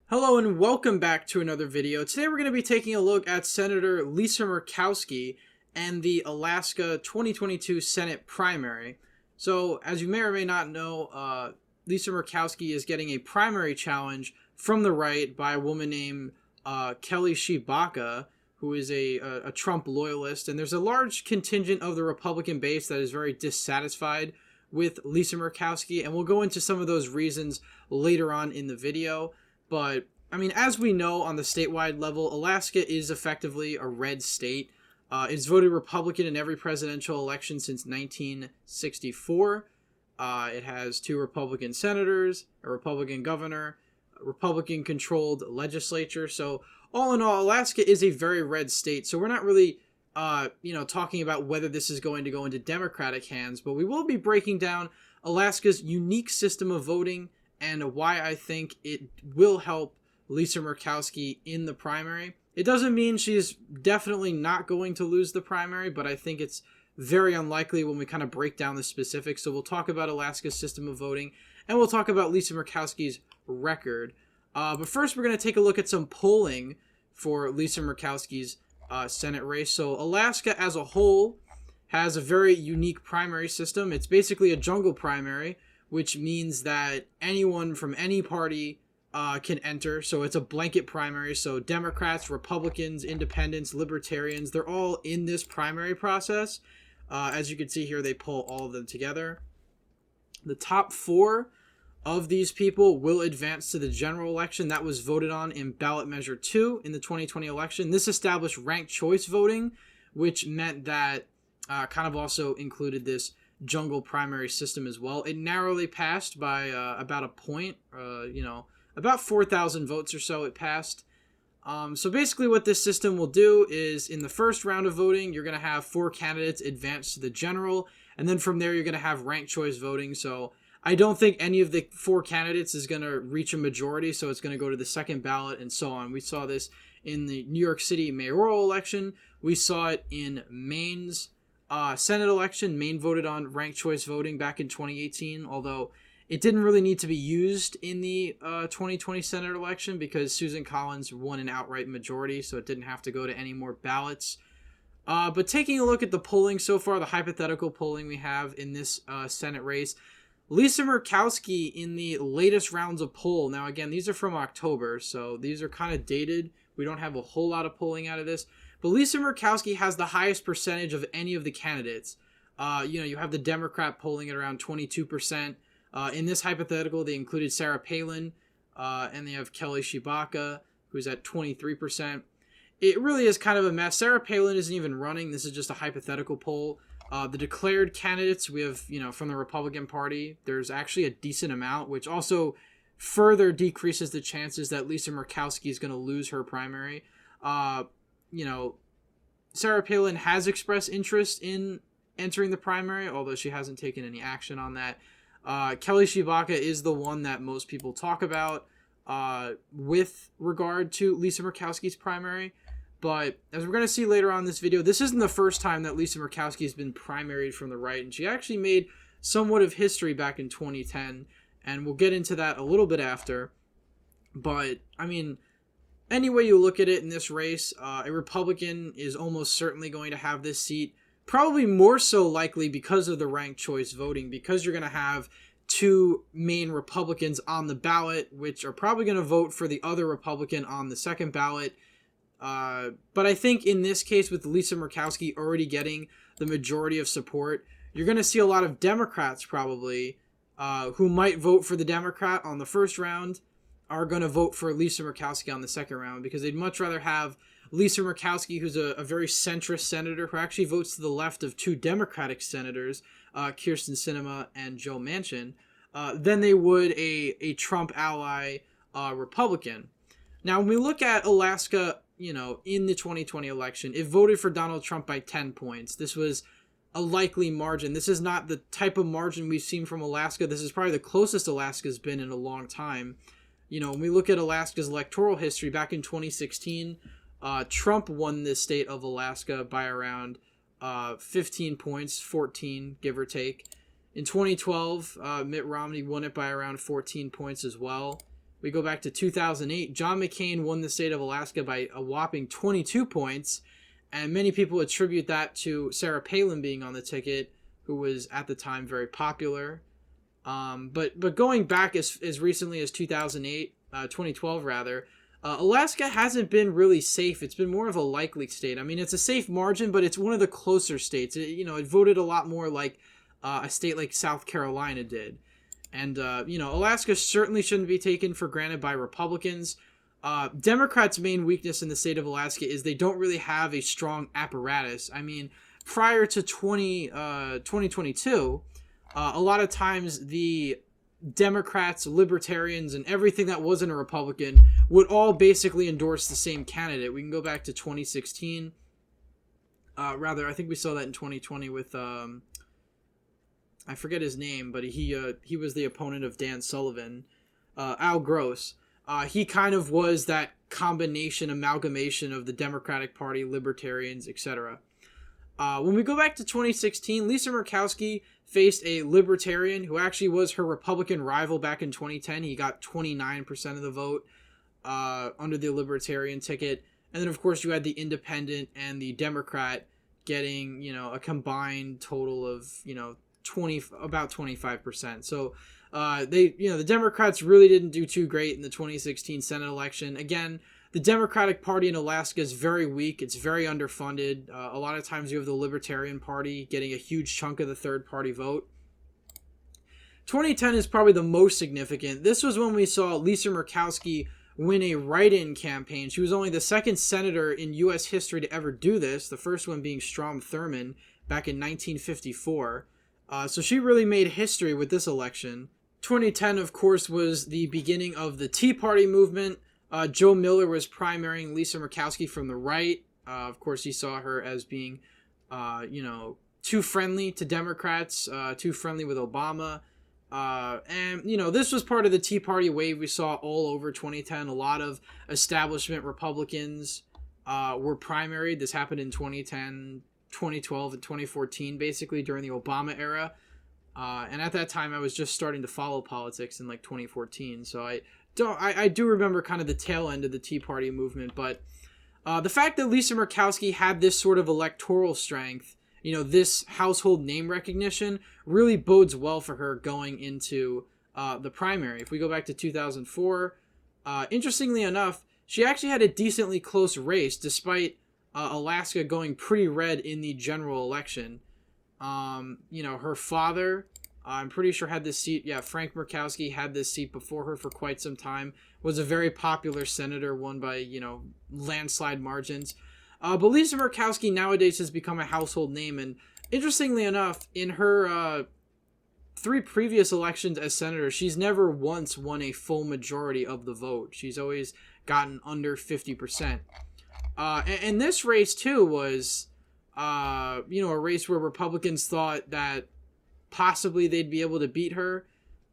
Hello and welcome back to another video. Today we're going to be taking a look at Senator Lisa Murkowski and the Alaska 2022 Senate primary. So, as you may or may not know, Lisa Murkowski is getting a primary challenge from the right by a woman named Kelly Shibaka, who is a Trump loyalist. And there's a large contingent of the Republican base that is very dissatisfied with Lisa Murkowski, and we'll go into some of those reasons later on in the video. But, I mean, as we know on the statewide level, Alaska is effectively a red state. It's voted Republican in every presidential election since 1964. It has 2 Republican senators, a Republican governor, a Republican-controlled legislature. So, all in all, Alaska is a very red state. So we're not really, talking about whether this is going to go into Democratic hands. But we will be breaking down Alaska's unique system of voting and why I think it will help Lisa Murkowski in the primary. It doesn't mean she's definitely not going to lose the primary, but I think it's very unlikely when we kind of break down the specifics. So we'll talk about Alaska's system of voting, and we'll talk about Lisa Murkowski's record. But first, we're going to take a look at some polling for Lisa Murkowski's Senate race. So Alaska as a whole has a very unique primary system. It's basically a jungle primary, which means that anyone from any party can enter. So it's a blanket primary. So Democrats, Republicans, Independents, Libertarians, they're all in this primary process. As you can see here, they poll all of them together. The top 4 of these people will advance to the general election. That was voted on in ballot measure 2 in the 2020 election. This established ranked choice voting, which meant that kind of also included this jungle primary system as well. It narrowly passed by about a point, about 4,000 votes or so it passed. So basically what this system will do is in the first round of voting, you're going to have 4 candidates advance to the general, and then from there you're going to have ranked choice voting. So I don't think any of the 4 candidates is going to reach a majority, so it's going to go to the second ballot and so on. We saw this in the New York City mayoral election. We saw it in Maine's Senate election. Maine voted on ranked choice voting back in 2018, although it didn't really need to be used in the 2020 Senate election because Susan Collins won an outright majority, so it didn't have to go to any more ballots. But taking a look at the polling so far, the hypothetical polling we have in this Senate race, Lisa Murkowski in the latest rounds of poll, now again, these are from October, so these are kind of dated. We don't have a whole lot of polling out of this. But Lisa Murkowski has the highest percentage of any of the candidates. You have the Democrat polling at around 22%. In this hypothetical, they included Sarah Palin, and they have Kelly Shibaka, who's at 23%. It really is kind of a mess. Sarah Palin isn't even running. This is just a hypothetical poll. The declared candidates, we have, from the Republican Party, there's actually a decent amount, which also further decreases the chances that Lisa Murkowski is going to lose her primary. Sarah Palin has expressed interest in entering the primary, although she hasn't taken any action on that. Kelly Shibaka is the one that most people talk about with regard to Lisa Murkowski's primary. But as we're going to see later on in this video, this isn't the first time that Lisa Murkowski has been primaried from the right, and she actually made somewhat of history back in 2010, and we'll get into that a little bit after. But, I mean, any way you look at it in this race, a Republican is almost certainly going to have this seat, probably more so likely because of the ranked choice voting, because you're going to have 2 main Republicans on the ballot, which are probably going to vote for the other Republican on the second ballot. But I think in this case, with Lisa Murkowski already getting the majority of support, you're going to see a lot of Democrats probably who might vote for the Democrat on the first round are going to vote for Lisa Murkowski on the second round because they'd much rather have Lisa Murkowski, who's a very centrist senator who actually votes to the left of 2 Democratic senators, Kyrsten Sinema and Joe Manchin, than they would a Trump ally Republican. Now, when we look at Alaska, in the 2020 election, it voted for Donald Trump by 10 points. This was a likely margin. This is not the type of margin we've seen from Alaska. This is probably the closest Alaska's been in a long time. When we look at Alaska's electoral history, back in 2016, Trump won the state of Alaska by around 15 points, 14, give or take. In 2012, Mitt Romney won it by around 14 points as well. We go back to 2008. John McCain won the state of Alaska by a whopping 22 points. And many people attribute that to Sarah Palin being on the ticket, who was at the time very popular. But going back as recently as 2012 rather, Alaska hasn't been really safe. It's been more of a likely state. I mean, it's a safe margin, but it's one of the closer states. It voted a lot more like a state like South Carolina did. And, Alaska certainly shouldn't be taken for granted by Republicans. Democrats' main weakness in the state of Alaska is they don't really have a strong apparatus. I mean, prior to 2022, a lot of times the Democrats, Libertarians, and everything that wasn't a Republican would all basically endorse the same candidate. We can go back to 2016. I think we saw that in 2020 with, I forget his name, but he was the opponent of Dan Sullivan, Al Gross. He kind of was that amalgamation of the Democratic Party, Libertarians, etc. When we go back to 2016, Lisa Murkowski faced a Libertarian who actually was her Republican rival back in 2010. He got 29% of the vote under the Libertarian ticket. And then, of course, you had the Independent and the Democrat getting, a combined total of, about 25%. So the Democrats really didn't do too great in the 2016 Senate election. Again, the Democratic Party in Alaska is very weak. It's very underfunded. A lot of times you have the Libertarian Party getting a huge chunk of the third-party vote. 2010 is probably the most significant. This was when we saw Lisa Murkowski win a write-in campaign. She was only the second senator in U.S. history to ever do this, the first one being Strom Thurmond back in 1954. So she really made history with this election. 2010, of course, was the beginning of the Tea Party movement. Joe Miller was primarying Lisa Murkowski from the right. Of course, he saw her as being, too friendly to Democrats, too friendly with Obama. This was part of the Tea Party wave we saw all over 2010. A lot of establishment Republicans were primaried. This happened in 2010, 2012, and 2014, basically during the Obama era. And at that time, I was just starting to follow politics in 2014. So I do remember kind of the tail end of the Tea Party movement. But the fact that Lisa Murkowski had this sort of electoral strength, this household name recognition, really bodes well for her going into the primary. If we go back to 2004, interestingly enough, she actually had a decently close race despite Alaska going pretty red in the general election. Her father, I'm pretty sure had this seat. Yeah, Frank Murkowski had this seat before her for quite some time. Was a very popular senator, won by, landslide margins. But Lisa Murkowski nowadays has become a household name. And interestingly enough, in her 3 previous elections as senator, she's never once won a full majority of the vote. She's always gotten under 50%. And this race, too, was, a race where Republicans thought that possibly they'd be able to beat her.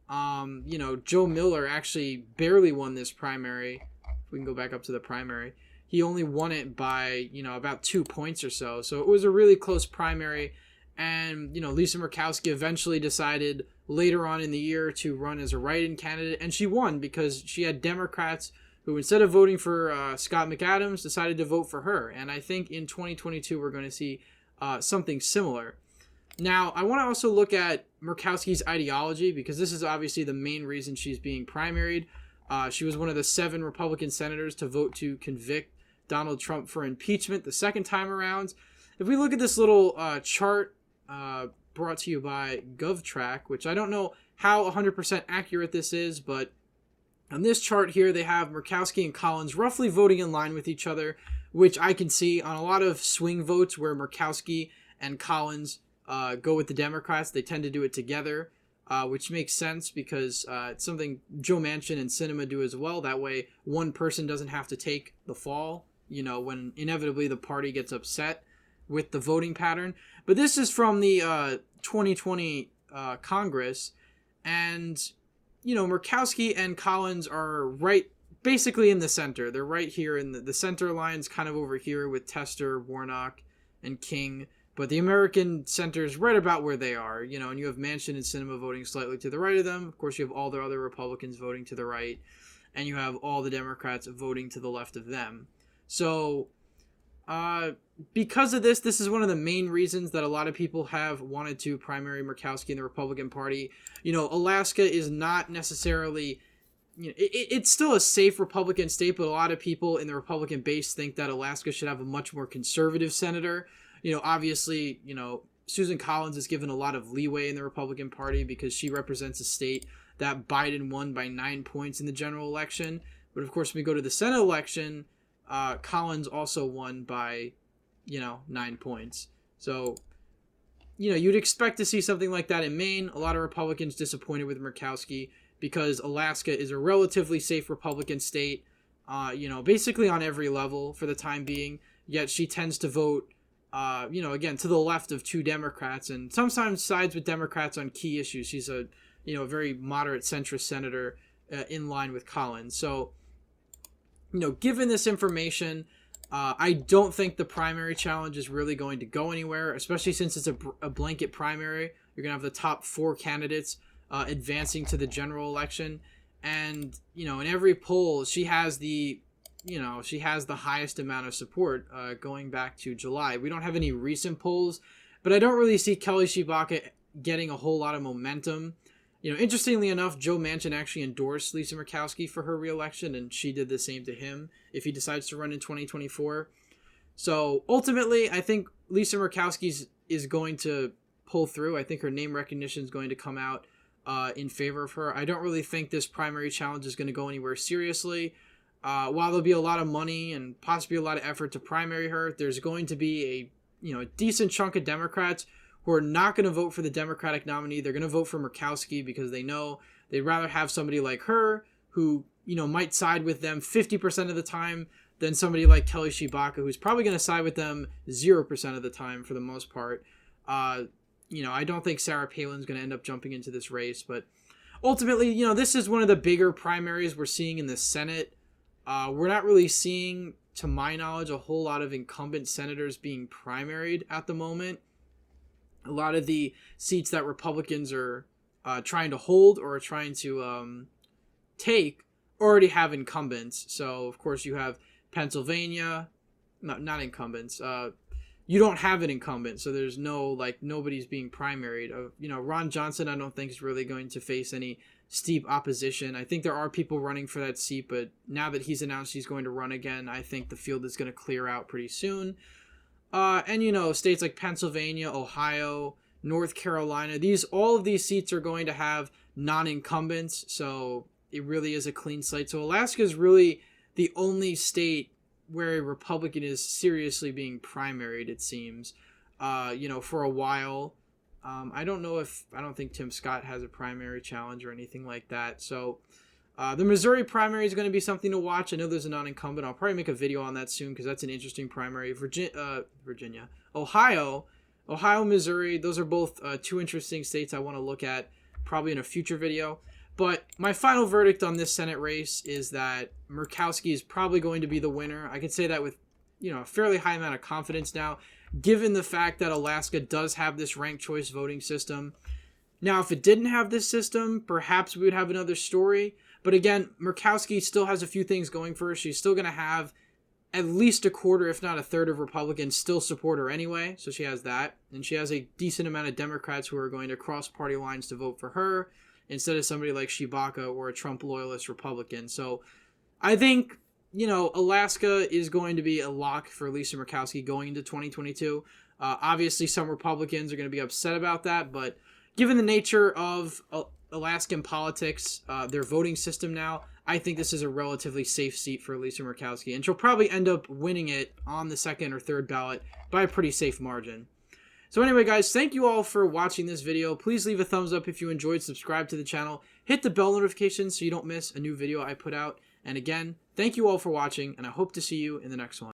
Joe Miller actually barely won this primary. If we can go back up to the primary. He only won it by, about 2 points or so. So it was a really close primary. And, Lisa Murkowski eventually decided later on in the year to run as a write-in candidate. And she won because she had Democrats who, instead of voting for Scott McAdams, decided to vote for her. And I think in 2022, we're going to see something similar. Now, I want to also look at Murkowski's ideology, because this is obviously the main reason she's being primaried. She was one of the 7 Republican senators to vote to convict Donald Trump for impeachment the second time around. If we look at this little chart brought to you by GovTrack, which I don't know how 100% accurate this is, but on this chart here, they have Murkowski and Collins roughly voting in line with each other, which I can see on a lot of swing votes where Murkowski and Collins go with the Democrats. They tend to do it together, which makes sense because it's something Joe Manchin and Sinema do as well. That way, one person doesn't have to take the fall, when inevitably the party gets upset with the voting pattern. But this is from the 2020 Congress, and Murkowski and Collins are right basically in the center. They're right here in the center line's kind of over here with Tester, Warnock, and King. But the American center is right about where they are, and you have Manchin and Sinema voting slightly to the right of them. Of course, you have all the other Republicans voting to the right. and you have all the Democrats voting to the left of them. So because of this is one of the main reasons that a lot of people have wanted to primary Murkowski in the Republican Party. You know, Alaska is not necessarily, you know, it's still a safe Republican state, but a lot of people in the Republican base think that Alaska should have a much more conservative senator. You know, obviously, you know, Susan Collins is given a lot of leeway in the Republican Party because she represents a state that Biden won by 9 points in the general election. But of course, when we go to the Senate election, Collins also won by, 9 points. So, you'd expect to see something like that in Maine. A lot of Republicans disappointed with Murkowski because Alaska is a relatively safe Republican state, basically on every level for the time being. Yet she tends to vote, again, to the left of two Democrats and sometimes sides with Democrats on key issues. She's a very moderate centrist senator in line with Collins. So, given this information, I don't think the primary challenge is really going to go anywhere, especially since it's a blanket primary. You're going to have the top 4 candidates advancing to the general election. And, in every poll, she has the highest amount of support going back to July. We don't have any recent polls, but I don't really see Kelly Tshibaka getting a whole lot of momentum. Interestingly enough, Joe Manchin actually endorsed Lisa Murkowski for her reelection, and she did the same to him if he decides to run in 2024. So ultimately, I think Lisa Murkowski is going to pull through. I think her name recognition is going to come out in favor of her. I don't really think this primary challenge is going to go anywhere seriously. While there'll be a lot of money and possibly a lot of effort to primary her, there's going to be a decent chunk of Democrats who are not going to vote for the Democratic nominee. They're going to vote for Murkowski because they know they'd rather have somebody like her who, might side with them 50% of the time than somebody like Kelly Tshibaka, who's probably going to side with them 0% of the time for the most part. I don't think Sarah Palin's going to end up jumping into this race, but ultimately, this is one of the bigger primaries we're seeing in the Senate. We're not really seeing, to my knowledge, a whole lot of incumbent senators being primaried at the moment. A lot of the seats that Republicans are trying to hold or are trying to take already have incumbents. So, of course, you have Pennsylvania. Not incumbents. You don't have an incumbent, so there's nobody's being primaried. Ron Johnson, I don't think is really going to face any steep opposition. I think there are people running for that seat, but now that he's announced he's going to run again, I think the field is going to clear out pretty soon. And states like Pennsylvania, Ohio, North Carolina, all of these seats are going to have non-incumbents, so it really is a clean slate. So Alaska is really the only state where a Republican is seriously being primaried, it seems, for a while. I don't think Tim Scott has a primary challenge or anything like that. So the Missouri primary is going to be something to watch. I know there's a non-incumbent. I'll probably make a video on that soon because that's an interesting primary. Virginia, Ohio, Missouri, those are both 2 interesting states I want to look at probably in a future video. But my final verdict on this Senate race is that Murkowski is probably going to be the winner. I can say that with, a fairly high amount of confidence now, given the fact that Alaska does have this ranked choice voting system. Now, if it didn't have this system, perhaps we would have another story. But again, Murkowski still has a few things going for her. She's still going to have at least a quarter, if not a third of Republicans still support her anyway. So she has that. And she has a decent amount of Democrats who are going to cross party lines to vote for her instead of somebody like Tshibaka or a Trump loyalist Republican. So I think, Alaska is going to be a lock for Lisa Murkowski going into 2022. Obviously, some Republicans are going to be upset about that, but given the nature of Alaskan politics, their voting system now, I think this is a relatively safe seat for Lisa Murkowski, and she'll probably end up winning it on the second or third ballot by a pretty safe margin. So anyway, guys, thank you all for watching this video. Please leave a thumbs up if you enjoyed, subscribe to the channel, hit the bell notification so you don't miss a new video I put out. And again, thank you all for watching, and I hope to see you in the next one.